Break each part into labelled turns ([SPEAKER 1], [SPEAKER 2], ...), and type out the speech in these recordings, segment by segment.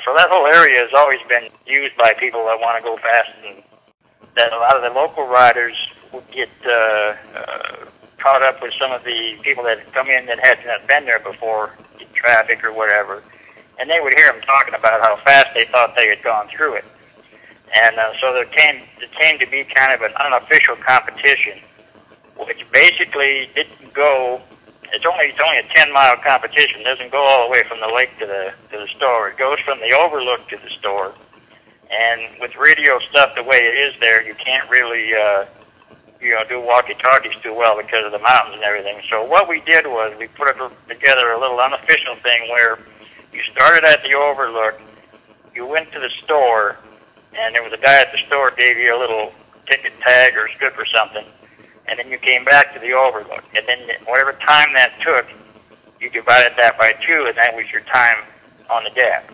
[SPEAKER 1] So that whole area has always been used by people that want to go fast, and that a lot of the local riders would get caught up with some of the people that had come in that had not been there before, in traffic or whatever, and they would hear them talking about how fast they thought they had gone through it. And so it came to be kind of an unofficial competition, which basically didn't go. It's only a 10-mile competition. It doesn't go all the way from the lake to the store. It goes from the overlook to the store. And with radio stuff the way it is there, you can't really do walkie-talkies too well because of the mountains and everything. So what we did was we put together a little unofficial thing where you started at the overlook, you went to the store, and there was a guy at the store gave you a little ticket tag or strip or something, and then you came back to the overlook. And then whatever time that took, you divided that by 2, and that was your time on the gap.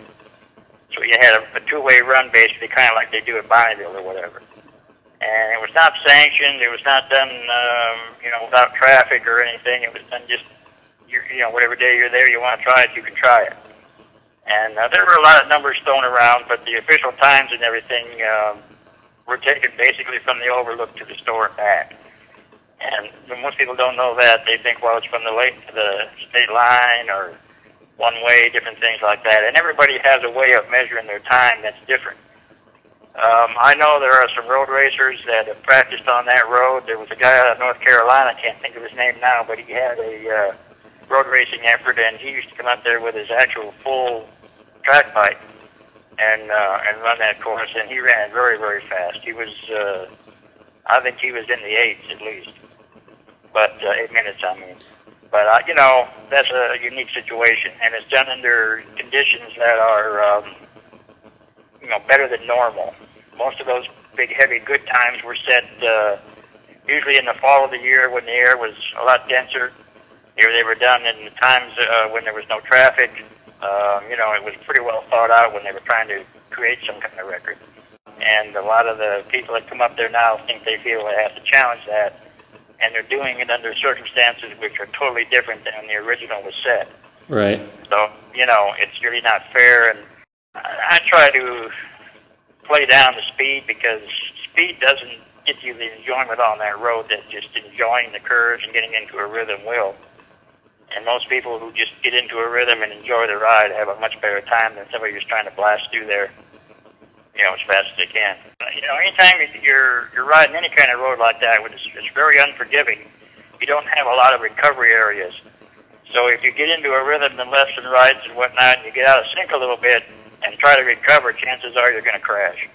[SPEAKER 1] So you had a two-way run, basically, kind of like they do at Bonneville or whatever. And it was not sanctioned. It was not done, without traffic or anything. It was done just, whatever day you're there, you want to try it, you can try it. And there were a lot of numbers thrown around, but the official times and everything were taken basically from the overlook to the store and back. And most people don't know that. They think, well, it's from the lake to the state line or one way, different things like that. And everybody has a way of measuring their time that's different. I know there are some road racers that have practiced on that road. There was a guy out of North Carolina, I can't think of his name now, but he had a road racing effort, and he used to come out there with his actual full track bike and run that course, and he ran very, very fast. He was, I think he was in the 8s at least, but 8 minutes, I mean. But, that's a unique situation, and it's done under conditions that are, better than normal. Most of those big, heavy, good times were set usually in the fall of the year when the air was a lot denser. They were done in the times when there was no traffic. It was pretty well thought out when they were trying to create some kind of record. And a lot of the people that come up there now think they feel they have to challenge that, and they're doing it under circumstances which are totally different than when the original was set.
[SPEAKER 2] Right.
[SPEAKER 1] So, it's really not fair, and I try to play down the speed because speed doesn't get you the enjoyment on that road that just enjoying the curves and getting into a rhythm will. And most people who just get into a rhythm and enjoy the ride have a much better time than somebody who's trying to blast through there, as fast as they can. Anytime you're riding any kind of road like that, it's very unforgiving. You don't have a lot of recovery areas. So if you get into a rhythm and lefts and rights and whatnot, and you get out of sync a little bit and try to recover, chances are you're going to crash.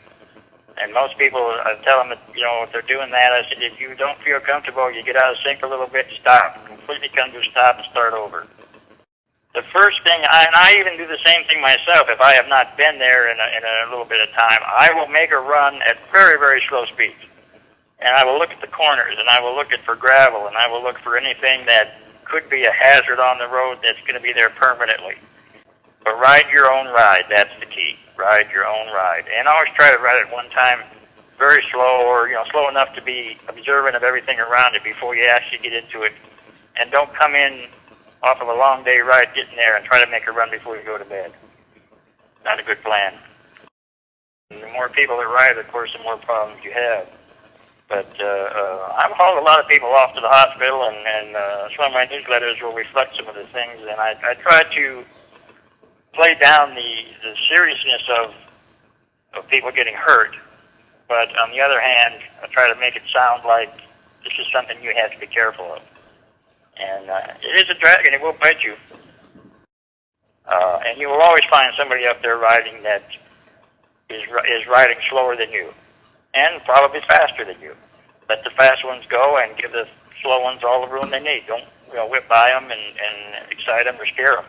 [SPEAKER 1] And most people, I tell them that, if they're doing that, I said, if you don't feel comfortable, you get out of sync a little bit, stop. Completely come to a stop and start over. The first thing, and I even do the same thing myself, if I have not been there in a little bit of time, I will make a run at very, very slow speeds. And I will look at the corners, and I will look for gravel, and I will look for anything that could be a hazard on the road that's going to be there permanently. But ride your own ride, that's the key. Ride your own ride. And always try to ride it one time very slow, or slow enough to be observant of everything around it before you actually get into it. And don't come in off of a long day ride, get in there and try to make a run before you go to bed. Not a good plan. And the more people that ride, of course, the more problems you have. But I've hauled a lot of people off to the hospital, and some of my newsletters will reflect some of the things, and I try to play down the seriousness of people getting hurt. But on the other hand, I try to make it sound like this is something you have to be careful of. And it is a drag, and it will bite you. And you will always find somebody up there riding that is riding slower than you, and probably faster than you. Let the fast ones go and give the slow ones all the room they need. Don't whip by them and excite them or scare them.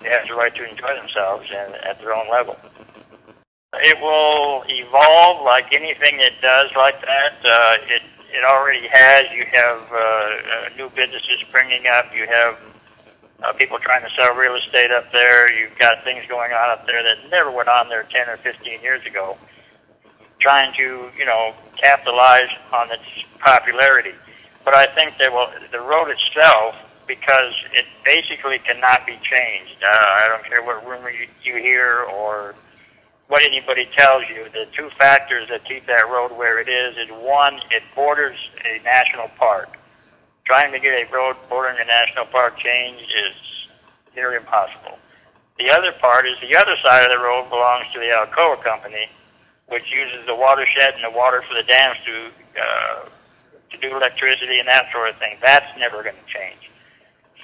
[SPEAKER 1] They have the right to enjoy themselves and at their own level. It will evolve like anything it does like that. It already has. You have new businesses springing up. You have people trying to sell real estate up there. You've got things going on up there that never went on there 10 or 15 years ago, trying to, capitalize on its popularity. But I think that the road itself because it basically cannot be changed. I don't care what rumor you hear or what anybody tells you. The two factors that keep that road where it is one, it borders a national park. Trying to get a road bordering a national park changed is nearly impossible. The other part is the other side of the road belongs to the Alcoa Company, which uses the watershed and the water for the dams to do electricity and that sort of thing. That's never going to change.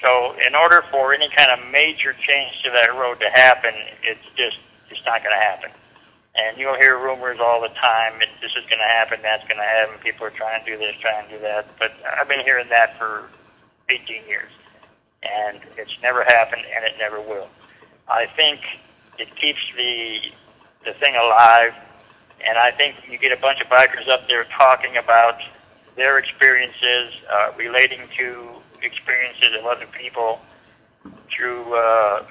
[SPEAKER 1] So in order for any kind of major change to that road to happen, it's not going to happen. And you'll hear rumors all the time, this is going to happen, that's going to happen, people are trying to do this, trying to do that. But I've been hearing that for 18 years. And it's never happened, and it never will. I think it keeps the thing alive, and I think you get a bunch of bikers up there talking about their experiences, relating to experiences of other people through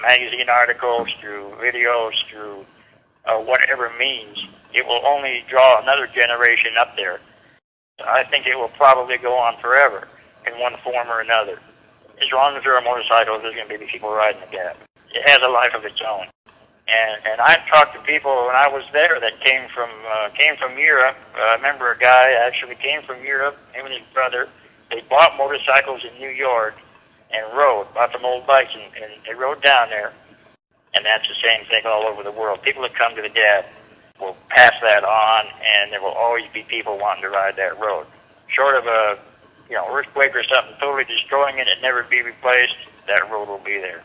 [SPEAKER 1] magazine articles, through videos, through whatever means. It will only draw another generation up there. I think it will probably go on forever in one form or another. As long as there are motorcycles, there's going to be people riding the gap. It has a life of its own. And I've talked to people when I was there that came from Europe. I remember a guy actually came from Europe, him and his brother. They bought motorcycles in New York and bought some old bikes, and they rode down there. And that's the same thing all over the world. People that come to the Gap will pass that on, and there will always be people wanting to ride that road. Short of a earthquake or something totally destroying it and never be replaced, that road will be there.